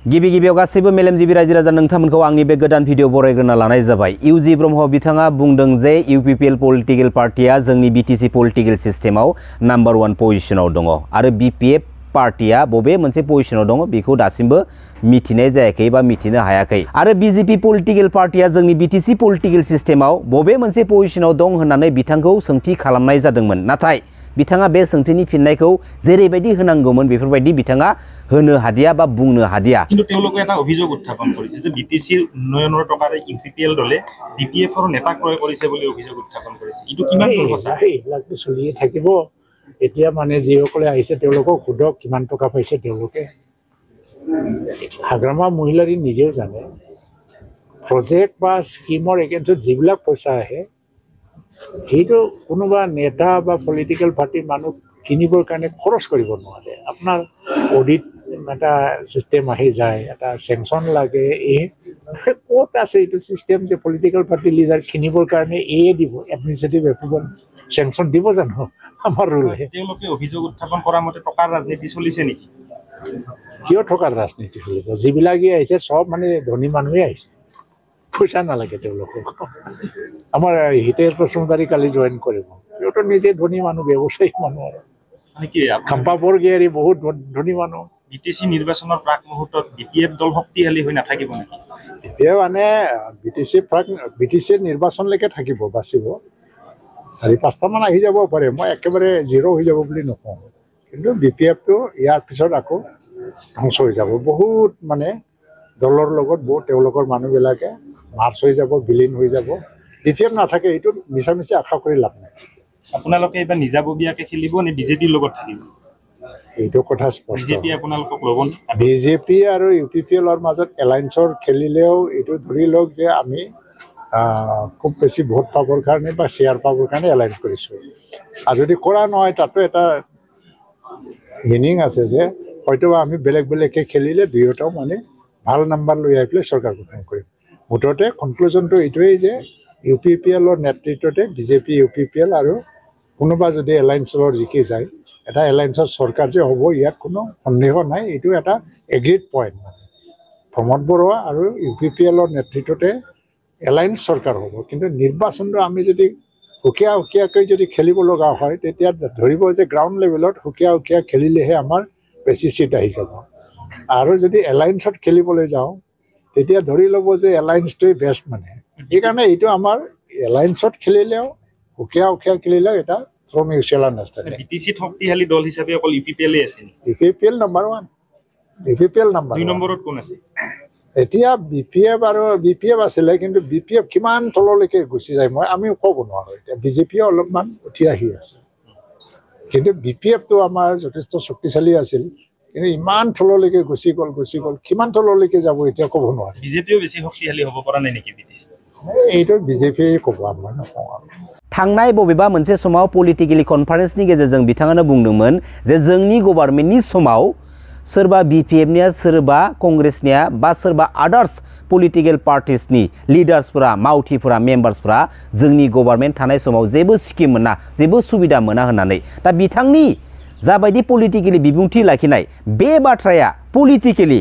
गिबि गिबियाव गासैबो मेलेमजिबि रायजो राजा नोंथांमोनखौ आंनि बे गोदान भिडिअ बरायग्रोना लानाय जाबाय। इउजि ब्रह्म बिथाङा बुंदों जे इउपिपिएल पलिटिकल पार्टिया जोंनि बिटिसि पलिटिकल सिस्टेमाव नम्बर 1 पजिशनाव दङ आरो बिपिएफ पार्टिया बबे मोनसे पजिशनाव दङ बेखौ दासिमबो मिथिनाय जायाखै बा मिथिनो हायाखै आरो बिजेपि पलिटिकल पार्टिया जोंनि बिटिसि पलिटिकल सिस्टेमाव बबे मोनसे पजिशनाव दं होननानै बिथांखौ सोंथि खालामनाय जादोंमोन। नाथाय बिथाङा बे सोंथिनि फिननायखौ जेरैबायदि होनांगौमोन बेफोरबायदि बिथाङा होनो हादिया बा बुंनो हादिया। কিন্তু তেওঁলোকে এটা অভিযোগ উত্থাপন কৰিছে যে বিটিসিৰ উন্নয়নৰ টকাৰে ইউপিপিএল দলে বিপিএফৰ নেতা ক্ৰয় কৰিছে বুলি অভিযোগ উত্থাপন কৰিছে। ইটো কিমান দূৰ সঁচা? এইবিলাকটো চলিয়ে থাকিব। এতিয়া মানে যিসকলে আহিছে তেওঁলোকক সোধক কিমান টকা পাইছে তেওঁলোকে। হাগ্ৰামা মহিলাৰী নিজেও জানে প্ৰজেক্ট বা স্কিমৰ এগেইনষ্টত যিবিলাক পইচা আহে সেইটো কোনোবা নেতা বা পলিটিকেল পাৰ্টিৰ মানুহ কিনিবৰ কাৰণে খৰচ কৰিব নোৱাৰে। আপোনাৰ অডিট এটা চিষ্টেম আহি যায়, এটা চেংচন লাগে। ক'ত আছে এইটো চিষ্টেম যে পলিটিকেল পাৰ্টি লিডাৰ কিনিবৰ কাৰণে দিব এডমিনিষ্ট্ৰেটিভ এপ্ৰুভেল চেংচন দিব জানো? আমাৰ ৰুলে তেওঁলোকে অভিযোগ উত্থাপন কৰা মতে টকাৰ ৰাজনীতি চলিছে নেকি? কিয় টকাৰ ৰাজনীতি চলিব? যিবিলাকে আহিছে চব মানে ধনী মানুহে আহিছে, পইচা নালাগে তেওঁলোকক। আমাৰ হিতেশ বসুমতাৰী কালি জইন কৰিব, সিহঁতো নিজে ধনী মানুহ, ব্যৱসায়ী মানুহ আৰু খাম্পা বৰগীয়াৰী বহুত ধনী মানুহ। বিটিসি নিৰ্বাচনৰ প্ৰাক মুহূৰ্তত বিপিএফ দল শক্তিশালী হৈ নাথাকিব নেকি? এতিয়া মানে বিটিচিৰ নিৰ্বাচনলৈকে থাকিব, বাচিব 4-5টা মান আহি যাব পাৰে। মই একেবাৰে জিৰ' হৈ যাব বুলি নকওঁ, কিন্তু বিপিএফটো ইয়াৰ পিছত আকৌ ধ্বংস হৈ যাব। বহুত মানে দলৰ লগত বহুত তেওঁলোকৰ মানুহবিলাকে মাৰ্চ হৈ যাব, বিলীন হৈ যাব। বিপিএফ নাথাকে, এইটো মিছা মিছি আশা কৰি লাভ নাই। আপোনালোকে এইবাৰ নিজাববীয়াকে খেলিব নে বিজেপিৰ লগত থাকিব? এইটো কথা স্পষ্ট। বিজেপি আপোনালোকক ল'ব? বিজেপি আৰু ইউপিপিএলৰ মাজত এলায়েন্সৰ খেলিলেও এইটো ধৰি লওক যে আমি খুব বেছি ভোট পাবৰ কাৰণে বা শ্বেয়াৰ পাবৰ কাৰণে এলায়েন্স কৰিছোঁ। আৰু যদি কৰা নহয় তাতো এটা মিনিং আছে যে হয়তো আমি বেলেগ বেলেগকৈ খেলিলে দুয়োটাও মানে ভাল নাম্বাৰ লৈ আহি পেলাই চৰকাৰ গঠন কৰিম। মুঠতে কনক্লুজনটো এইটোৱেই যে ইউপিপিএলৰ নেতৃত্বতে বিজেপি, ইউপিপিএল আৰু কোনোবা যদি এলায়েন্সৰ জিকি যায়, এটা এলায়েন্সৰ চৰকাৰ যে হ'ব ইয়াত কোনো সন্দেহ নাই। এইটো এটা এগ্ৰিড পইণ্ট। প্ৰমোদ বৰুৱা আৰু ইউপিপিএলৰ নেতৃত্বতে এলায়েন্স চৰকাৰ হ'ব। কিন্তু নিৰ্বাচনটো আমি যদি সুকীয়াকৈ যদি খেলিব লগা হয় তেতিয়া ধৰিব যে গ্ৰাউণ্ড লেভেলত সুকীয়া খেলিলেহে আমাৰ বেছি চিট আহি যাব। আৰু যদি এলায়েন্সত খেলিবলৈ যাওঁ তেতিয়া ধৰি ল'ব যে এলায়েন্সটোৱে বেষ্ট। মানে সেইকাৰণে এইটো আমাৰ এলায়েন্সত খেলিলেও সুকীয়া খেলিলেও এটা মিউচুৱেল আণ্ডাৰষ্টেণ্ডিং। বিটিসিত শক্তিশালী দল হিচাপে অকল ইউপিপিএল আছে নেকি? ইউপিপিএল নাম্বাৰ 1, ইউপিপিএল নাম্বাৰ 2 নম্বৰত কোন আছে? এতিয়া বিপিএফ আছিলে, কিন্তু বিপিএফ কিমান তললৈকে গুচি যায় আমি ক'ব নোৱাৰোঁ। এতিয়া বিজেপিয়ে অলপমান উঠি আহি আছে, কিন্তু বিপিএফটো আমাৰ যথেষ্ট শক্তিশালী আছিল, কিন্তু ইমান তললৈকে গুচি গ'ল। কিমান তললৈকে যাব এতিয়া ক'ব নোৱাৰে। বিজেপিও বেছি শক্তিশালী হ'ব পৰা নাই নেকি বিটিসি? এইটো বিজেপিয়ে ক'ব, মই নকওঁ আৰু। थांनाय बबेबा मोनसे समाव पलिटिकेलि कनफारेन्सनि गेजेरजों बिथाङानो बुंदोंमोन जे जोंनि गभर्नमेन्टनि समाव सोरबा बिपिएफनिया, सोरबा कंग्रेसनिया बा सोरबा आदार्स पलिटिकल पार्टिसनि लिडार्सफोरा, मावथिफोरा, मेम्बार्सफोरा जोंनि गभर्नमेन्ट थानाय समाव जेबो स्किम मोना, जेबो सुबिदा मोना होननानै। दा बिथांनि जाबायदि पलिटिकेलि बिबुंथि लाखिनाय बे बाथ्राया पलिटिकेलि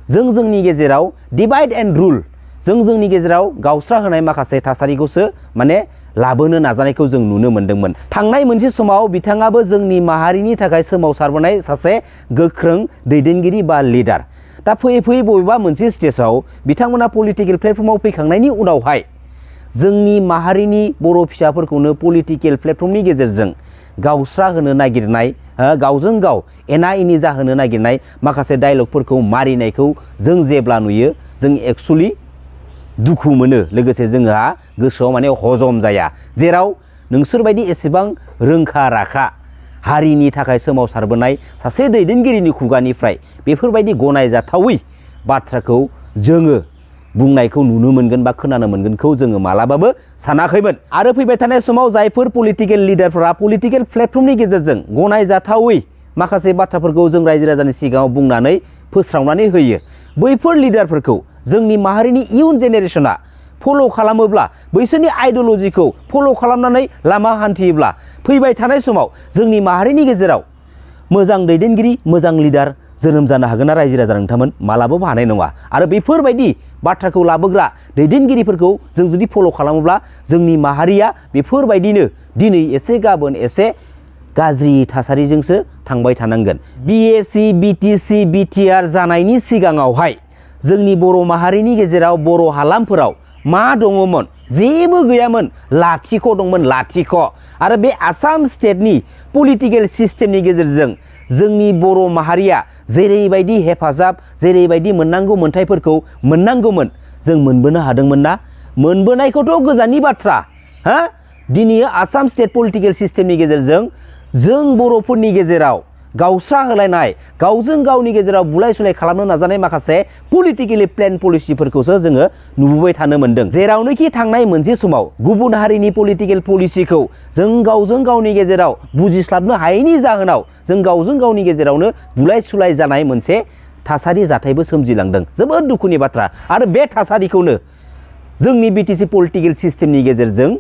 जोंनि गेजेराव डिभाइड एन्ड रुल, जोंनि गेजेराव गावस्रा होनाय माखासे थासारिखौसो माने लाबोनो नाजानायखौ जों नुनो मोन्दोंमोन। थांनाय मोनसे समाव बिथाङाबो जोंनि माहारिनि थाखाय सोमावसारबोनाय सासे गोख्रों दैदेनगिरि बा लिडार। दा फैयै बबेबा मोनसे स्टेजाव बिथांमोना पलिटिकेल प्लेटफर्माव फैखांनायनि उनावहाय जोंनि माहारिनि बर' फिसाफोरखौनो पलिटिकेल प्लेटफर्मनि गेजेरजों गावस्रा होनो नागिरनाय, गावजों गाव एना एनि जाहोनो नागिरनाय माखासे डायलगफोरखौ मारिनायखौ जों जेब्ला नुयो जों एक्चुअलि दुखु मोनो। लोगोसे जोंहा गोसोआव माने हजम जाया, जेराव नोंसोरबायदि एसेबां रोंखा राखा हारिनि थाखाय सोमावसारबोनाय सासे दैदेनगिरिनि खुगानिफ्राय बेफोरबायदि गनायजाथावै बाथ्राखौ जोङो बुंनायखौ नुनो मोनगोन बा खोनानो मोनगोनखौ जोङो मालाबाबो सानाखैमोन। आरो फैबाय थानाय समाव जायफोर पलिटिकेल लिडारफोरा पलिटिकेल प्लेटफर्मनि गेजेरजों गनायजाथावै माखासे बाथ्राफोरखौ जों रायजो राजानि सिगाङाव बुंनानै फोस्रावनानै होयो, बैफोर लिडारफोरखौ जोंनि माहारिनि इयुन जेनेरेशना फल' खालामोब्ला, बैसोरनि आइडियोलजिखौ फल' खालामनानै लामा हान्थियोब्ला फैबाय थानाय समाव जोंनि माहारिनि गेजेराव मोजां दैदेनगिरि, मोजां लिडार जोनोम जानो हागोन ना रायजो राजा नोंथांमोन मालाबाबो हानाय नङा आरो बेफोरबायदि बाथ्राखौ लाबोग्रा दैदेनगिरिफोरखौ जों जुदि फल' खालामोब्ला जोंनि माहारिया बेफोरबायदिनो दिनै एसे गाबोन एसे गाज्रि थासारिजोंसो थांबाय थानांगोन। बिएसि बिटिसि बिटिआर जानायनि सिगाङावहाय जोंनि बर' माहारिनि गेजेराव बर' हालामफोराव मा दङमोन? जेबो गैयामोन, लाथिख' दंमोन, लाथिख'। आरो बे आसाम स्टेटनि पलिटिकेल सिस्टेमनि गेजेरजों जोंनि बर' माहारिया जेरैबायदि हेफाजाब जेरैबायदि मोननांगौ मोन्थायफोरखौ मोननांगौमोन जों मोनबोनो हादोंमोन ना? मोनबोनायखौथ' गोजाननि बाथ्रा हा दिनै आसाम स्टेट पलिटिकेल सिस्टेमनि गेजेरजों जों बर'फोरनि गेजेराव गावस्रा होलायनाय गावजों गावनि गेजेराव बुलाय सुलाय खालामनो नाजानाय माखासे पलिटिकेलि प्लेन पलिसिफोरखौसो जोङो नुबोबाय थानो मोन्दों। जेरावनोखि थांनाय मोनसे समाव गुबुन हारिनि पलिटिकेल पलिसिखौ जों गावजों गावनि गेजेराव बुजिस्लाबनो हायैनि जाहोनाव जों गावजों गावनि गेजेरावनो बुलाय सुलाय जानाय मोनसे थासारि जाथायबो सोमजिलांदों। जोबोद दुखुनि बाथ्रा। आरो बे थासारिखौनो जोंनि बिटिसि पलिटिकेल सिस्टेमनि गेजेरजों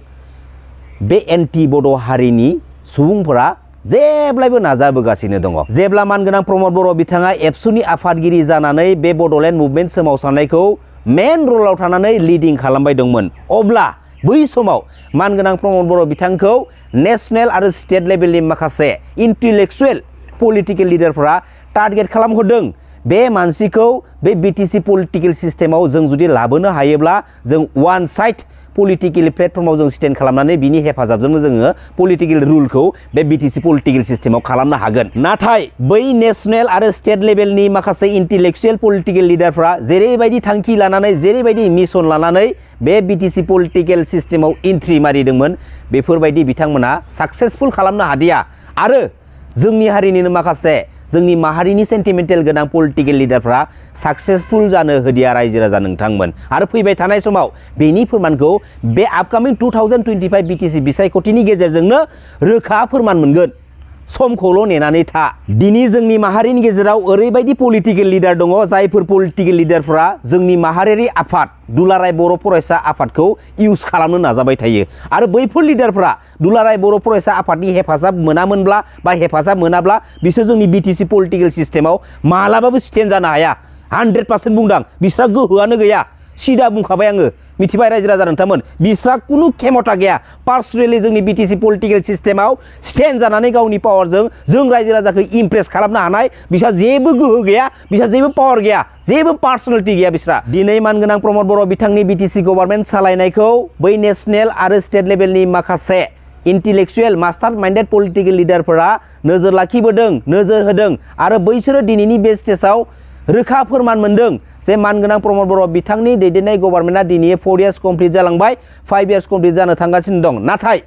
बे एन्टि बड' हारिनि सुबुंफोरा जेब्लायबो नाजाबोगासिनो दङ। जेब्ला मानगोनां प्रमद बर' बिथाङा एबसुनि आफादगिरि जानानै बे बड'लेण्ड मुभमेन्ट सोमावसारनायखौ मेन रलाव थानानै लिडिं खालामबाय दंमोन, अब्ला बै समाव मानगोनां प्रमद बर' बिथांखौ नेसनेल आरो स्टेट लेभेलनि माखासे इन्टेलेक्सुवेल पलिटिकेल लिडारफोरा टार्गेट खालामहरदों। बे मानसिखौ बे बिटिसि पलिटिकेल सिस्टेमाव जों जुदि लाबोनो हायोब्ला जों वान साइड पलिटिकेल प्लेटफर्माव जों स्टेन्ड खालामनानै बिनि हेफाजाबजोंनो जोङो पलिटिकेल रुलखौ बे बिटिसि पलिटिकेल सिस्टेमाव खालामनो हागोन। नाथाय बै नेसनेल आरो स्टेट लेभेलनि माखासे इन्टेलेक्सुवेल पलिटिकेल लिडारफ्रा जेरैबायदि थांखि लानानै जेरैबायदि मिशन लानानै बे बिटिसि पलिटिकेल सिस्टेमाव एन्ट्रि मारिदोंमोन बेफोरबायदि बिथांमोना साक्सेसफुल खालामनो हादिया आरो जोंनि हारिनिनो माखासे जोंनि माहारिनि सेन्टिमेन्टेल गोनां पलिटिकेल लिडारफ्रा साक्सेसफुल जानो होदिया रायजो राजा नोंथांमोन। आरो फैबाय थानाय समाव बेनि फोरमानखौ बे आपकामिं 2025 बिटिसि बिसायख'थिनि गेजेरजोंनो रोखा फोरमान मोनगोन। समखौल' नेनानै था। दिनै जोंनि माहारिनि गेजेराव ओरैबायदि पलिटिकेल लिडार दङ जायफोर पलिटिकेल लिडारफ्रा जोंनि माहारियारि आफाद दुलाराय बर' फरायसा आफादखौ इउज खालामनो नाजाबाय थायो आरो बैफोर लिडारफ्रा दुलाराय बर' फरायसा आफादनि हेफाजाब मोनामोनब्ला बा हेफाजाब मोनाब्ला बिसोर जोंनि बिटिसि पलिटिकेल सिस्टेमाव मालाबाबो स्टेन्ड जानो हाया। 100% बुंदां, बिस्रा गोहोआनो गैया। सिदा बुंखाबाय आङो, मिथिबाय रायजो राजा नोंथांमोन, बिस्रा खुनु खेमथा गैया पार्सनेलि जोंनि बिटिसि पलिटिकेल सिस्टेमाव स्टेन्ड जानानै गावनि पावारजों जों रायजो राजाखौ इमप्रेस खालामनो हानाय बिस्रा जेबो गोहो गैया, बिस्रा जेबो पावार गैया, जेबो पार्सनेलिटि गैया बिस्रा। दिनै मानगोनां प्रमद बर' बिथांनि बिटिसि गभर्नमेन्ट सालायनायखौ बै नेसनेल आरो स्टेट लेभेलनि माखासे इन्टेलेक्सुवेल मास्टार माइन्डेड पलिटिकेल लिडारफोरा नोजोर लाखिबोदों, नोजोर होदों आरो बैसोरो दिनैनि बे स्टेजाव रोखा फोरमान मोनदों जे मानगोनां प्रमद बर' बिथांनि दैदेननाय गभर्नमेन्टआ दिनै 4 इयार्स कमप्लिट जालांबाय, 5 इयार्स कमप्लिट जानो थांगासिनो दं। नाथाय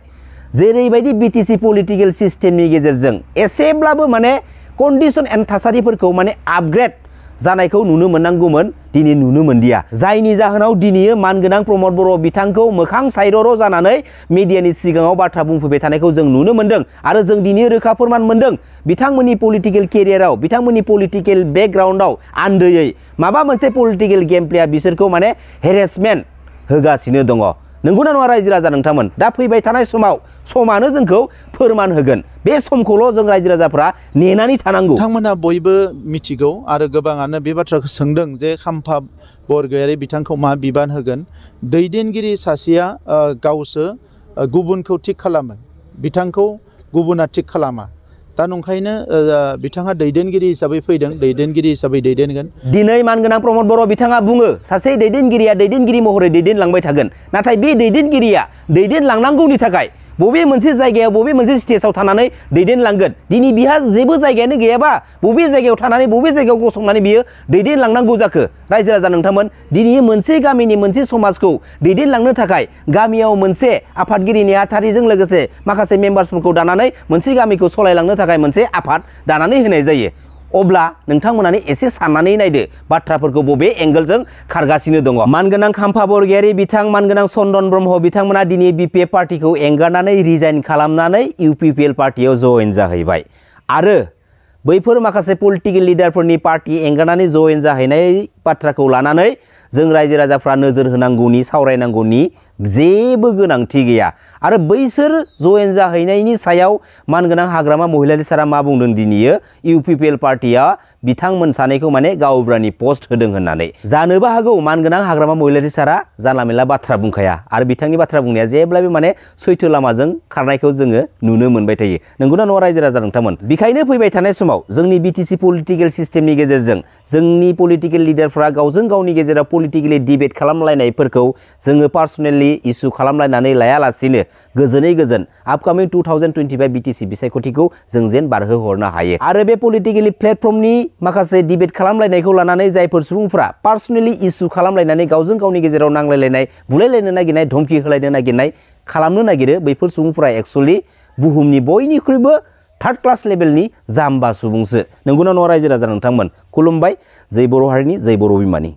जेरैबायदि बिटिसि पलिटिकेल सिस्टेमनि गेजेरजों एसेब्लाबो माने कन्डिशन एन्ड थासारिफोरखौ माने आपग्रेड जानायखौ नुनो मोननांगौमोन, दिनै नुनो मोनदिया। जायनि जाहोनाव दिनै मानगोनां प्रमद बर' बिथांखौ मोखां साइरर' जानानै मिडियानि सिगाङाव बाथ्रा बुंफैबाय थानायखौ जों नुनो मोन्दों आरो जों दिनै रोखा फोरमान मोन्दों बिथांमोननि पलिटिकेल केरियाराव बिथांमोननि पलिटिकेल बेकग्राउन्डआव आन्दोयै माबा मोनसे पलिटिकेल गेम प्लेया बिसोरखौ माने हेरेसमेन्ट होगासिनो दङ। नंगौना नङा रायजो राजा नोंथांमोन? दा फैबाय थानाय समाव समानो जोंखौ फोरमान होगोन। बे समखौल' जों रायजो राजाफ्रा नेनानै थानांगौ। बिथांमोना बयबो मिथिगौ आरो गोबाङानो बे बाथ्राखौ सोंदों जे खाम्फा बरगयारि बिथांखौ मा बिबान होगोन। दैदेनगिरि सासेया गावसो गुबुनखौ थिग खालामो, बिथांखौ गुबुना थिग खालामा। दा नंखायनो बिथाङा दैदेनगिरि हिसाबै फैदों, दैदेनगिरि हिसाबै दैदेनगोन। दिनै मानगोनां प्रमद बर' बिथाङा बुङो सासे दैदेनगिरिया दैदेनगिरि महरै दैदेनलांबाय थागोन, नाथाय बे दैदेनगिरिया दैदेनलांनांगौनि थाखाय बबे मोनसे जायगायाव बबे मोनसे स्टेजाव थानानै दैदेनलांगोन। दिनै बिहा जेबो जायगायानो गैयाबा बबे जायगायाव थानानै बबे जायगायाव गसंनानै बियो दैदेनलांनांगौ जाखो रायजो राजा नोंथांमोन? दिनै मोनसे गामिनि मोनसे समाजखौ दैदेनलांनो थाखाय गामियाव मोनसे आफादगिरि नेहाथारिजों लोगोसे माखासे मेम्बार्सफोरखौ दानानै मोनसे गामिखौ सालायलांनो थाखाय मोनसे आफाद दानानै होनाय जायो। अब्ला नोंथांमोनानो एसे साननानै नायदो बाथ्राफोरखौ बबे एंगेलजों खारगासिनो दङ। मानगोनां खाम्फा बरगयारि बिथां मानगोनां चन्दन ब्रह्म बिथांमोना दिनै बिपिएफ पार्टिखौ एंगारनानै रिजाइन खालामनानै इउपिपिएल पार्टियाव जयेन जाहैबाय आरो बैफोर माखासे पलिटिकेल लिडारफोरनि पार्टि एंगारनानै जयेन जाहैनाय बाथ्राखौ लानानै जों रायजो राजाफ्रा नोजोर होनांगौनि सावरायनांगौनि जेबो गोनांथि गैया आरो बैसोर जयेन जाहैनायनि सायाव मानगोनां हाग्रामा महिलारि सारा मा बुंदों दिनैयो इउपिपिएल पार्टिया बिथांमोन सानैखौ माने गावबुरानि पस्ट होदों होननानै जानोबो हागौ मानगोनां हाग्रामा महिलारि सारा जानला मेनला बाथ्रा बुंखाया आरो बिथांनि बाथ्रा बुंनाया जेब्लाबो माने सैथो लामाजों खारनायखौ जोङो नुनो मोनबाय थायो नंगौना नङा रायजो राजा नोंथांमोन बेखायनो फैबाय थानाय समाव जोंनि बिटिसि पलिटिकेल सिस्टेमनि गेजेरजों जोंनि पलिटिकेल लिडारफ्रा गावजों गावनि गेजेराव पलिटिकेलि डिबेट खालामलायनायफोरखौ जोङो पार्सनेलि इसु खालामलायनानै लायालासिनो गोजोनै गोजोन आपकामिं 2025 बिटिसि बिसायख'थिखौ जों जेन बारहोहरनो हायो आरो बे पलिटिकेलि प्लेटफर्मनि माखासे डिबेट खालामलायनायखौ लानानै जायफोर सुबुंफ्रा पार्सनेलि इसु खालामलायनानै गावजों गावनि गेजेराव नांलायलायनाय बुलायलायनो नागिरनाय धमकि होलायनो नागिरनाय खालामनो नागिरो बैफोर सुबुंफ्रा एक्चुअलि बुहुमनि बयनिख्रुइबो थार्ड क्लास लेभेलनि जाम्बा सुबुंसो नंगौना नङा रायजो राजा नोंथांमोन खुलुमबाय जै बर' हारिनि जै बर' बिमानि